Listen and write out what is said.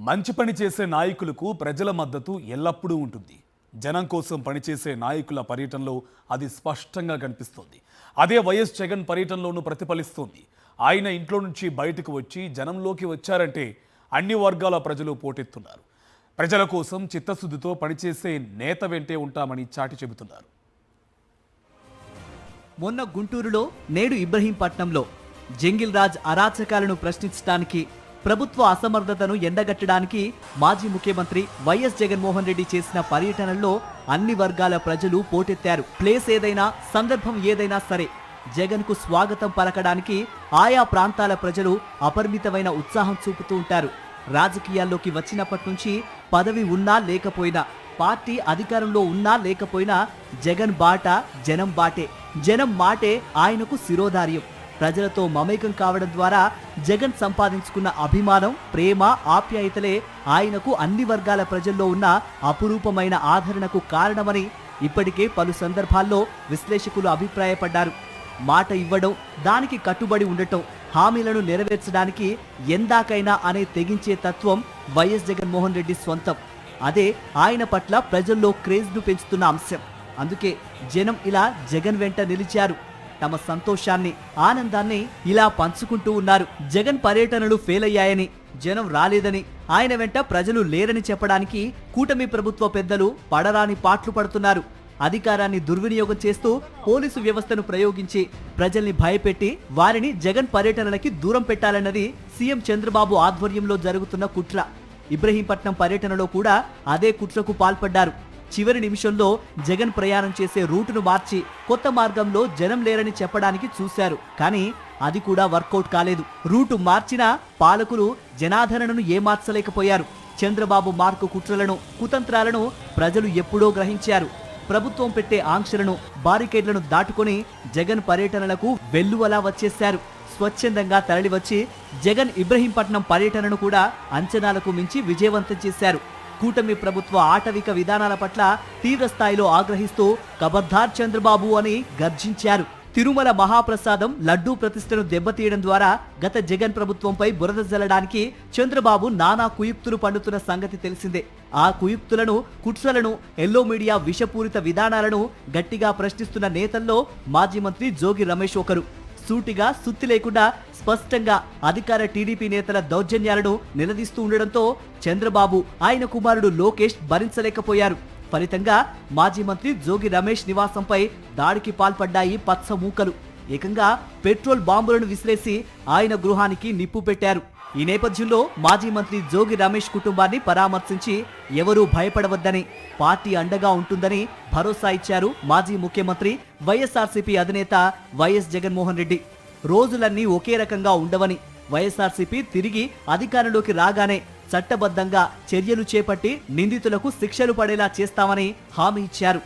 మంచి పని చేసే నాయకులకు ప్రజల మద్దతు ఎల్లప్పుడూ ఉంటుంది. జనం కోసం పనిచేసే నాయకుల పర్యటనలో అది స్పష్టంగా కనిపిస్తోంది. అదే వైఎస్ జగన్ పర్యటనలోనూ ప్రతిఫలిస్తోంది. ఆయన ఇంట్లో నుంచి బయటకు వచ్చి జనంలోకి వచ్చారంటే అన్ని వర్గాల ప్రజలు పోటెత్తున్నారు. ప్రజల కోసం చిత్తశుద్ధితో పనిచేసే నేత వెంటే ఉంటామని చాటి చెబుతున్నారు. మొన్న గుంటూరులో, నేడు ఇబ్రహీంపట్నంలో జంగిల్ రాజ్ అరాచకాలను ప్రశ్నించడానికి, ప్రభుత్వ అసమర్థతను ఎండగట్టడానికి మాజీ ముఖ్యమంత్రి వైఎస్ జగన్మోహన్ రెడ్డి చేసిన పర్యటనల్లో అన్ని వర్గాల ప్రజలు పోటెత్తారు. ప్లేస్ ఏదైనా, సందర్భం ఏదైనా సరే జగన్కు స్వాగతం పలకడానికి ఆయా ప్రాంతాల ప్రజలు అపరిమితమైన ఉత్సాహం చూపుతూ ఉంటారు. రాజకీయాల్లోకి వచ్చినప్పటి నుంచి పదవి ఉన్నా లేకపోయినా, పార్టీ అధికారంలో ఉన్నా లేకపోయినా జగన్ బాట జనం బాటే, జనం మాటే ఆయనకు శిరోధార్యం. ప్రజలతో మమేకం కావడం ద్వారా జగన్ సంపాదించుకున్న అభిమానం, ప్రేమ, ఆప్యాయతలే ఆయనకు అన్ని వర్గాల ప్రజల్లో ఉన్న అపురూపమైన ఆదరణకు కారణమని ఇప్పటికే పలు సందర్భాల్లో విశ్లేషకులు అభిప్రాయపడ్డారు. మాట ఇవ్వడం, దానికి కట్టుబడి ఉండటం, హామీలను నెరవేర్చడానికి ఎందాకైనా అనే తెగించే తత్వం వైఎస్ జగన్మోహన్ రెడ్డి స్వంతం. అదే ఆయన పట్ల ప్రజల్లో క్రేజ్ను పెంచుతున్న అంశం. అందుకే జనం ఇలా జగన్ వెంట నిలిచారు. తమ సంతోషాన్ని, ఆనందాన్ని ఇలా పంచుకుంటూ ఉన్నారు. జగన్ పర్యటనలు ఫెయిల్ అయ్యాయని, జనం రాలేదని, ఆయన వెంట ప్రజలు లేరని చెప్పడానికి కూటమి ప్రభుత్వ పెద్దలు పడరాని పాట్లు పడుతున్నారు. అధికారాన్ని దుర్వినియోగం చేస్తూ పోలీసు వ్యవస్థను ప్రయోగించి ప్రజల్ని భయపెట్టి వారిని జగన్ పర్యటనలకి దూరం పెట్టాలన్నది సీఎం చంద్రబాబు ఆధ్వర్యంలో జరుగుతున్న కుట్ర. ఇబ్రహీంపట్నం పర్యటనలో కూడా అదే కుట్రకు పాల్పడ్డారు. చివరి నిమిషంలో జగన్ ప్రయాణం చేసే రూటును మార్చి కొత్త మార్గంలో జనం లేరని చెప్పడానికి చూశారు. కానీ అది కూడా వర్కౌట్ కాలేదు. రూటు మార్చినా పాలకులు జనాదరణను ఏమార్చలేకపోయారు. చంద్రబాబు మార్కు కుట్రలను, కుతంత్రాలను ప్రజలు ఎప్పుడో గ్రహించారు. ప్రభుత్వం పెట్టే ఆంక్షలను, బారికేడ్లను దాటుకొని జగన్ పర్యటనలకు వెల్లువలా వచ్చేశారు. స్వచ్ఛందంగా తరలివచ్చి జగన్ ఇబ్రహీంపట్నం పర్యటనను కూడా అంచనాలకు మించి విజయవంతం చేశారు. కూటమి ప్రభుత్వ ఆటవిక విధానాల పట్ల తీవ్ర స్థాయిలో ఆగ్రహిస్తూ ఖబర్దార్ చంద్రబాబు అని గర్జించారు. తిరుమల మహాప్రసాదం లడ్డూ ప్రతిష్టను దెబ్బతీయడం ద్వారా గత జగన్ ప్రభుత్వంపై బురద జల్లడానికి చంద్రబాబు నానా కుయుక్తులు పండుతున్న సంగతి తెలిసిందే. ఆ కుయుక్తులను, కుట్రలను, ఎల్లో మీడియా విషపూరిత విధానాలను గట్టిగా ప్రశ్నిస్తున్న నేతల్లో మాజీ మంత్రి జోగి రమేష్ ఒకరు. సూటిగా, సుత్తి లేకుండా స్పష్టంగా అధికార టీడీపీ నేతల దౌర్జన్యాలను నిలదీస్తూ ఉండడంతో చంద్రబాబు, ఆయన కుమారుడు లోకేష్ భరించలేకపోయారు. ఫలితంగా మాజీ మంత్రి జోగి రమేష్ నివాసంపై దాడికి పాల్పడ్డాయి పచ్చ మూకలు. ఏకంగా పెట్రోల్ బాంబులను విసిరేసి ఆయన గృహానికి నిప్పు పెట్టారు. ఈ నేపథ్యంలో మాజీ మంత్రి జోగి రమేష్ కుటుంబాన్ని పరామర్శించి ఎవరూ భయపడవద్దని, పార్టీ అండగా ఉంటుందని భరోసా ఇచ్చారు మాజీ ముఖ్యమంత్రి, వైఎస్ఆర్సీపీ అధినేత వైఎస్ జగన్మోహన్ రెడ్డి. రోజులన్నీ ఒకే రకంగా ఉండవని, వైఎస్ఆర్సీపీ తిరిగి అధికారంలోకి రాగానే చట్టబద్ధంగా చర్యలు చేపట్టి నిందితులకు శిక్షలు పడేలా చేస్తామని హామీ ఇచ్చారు.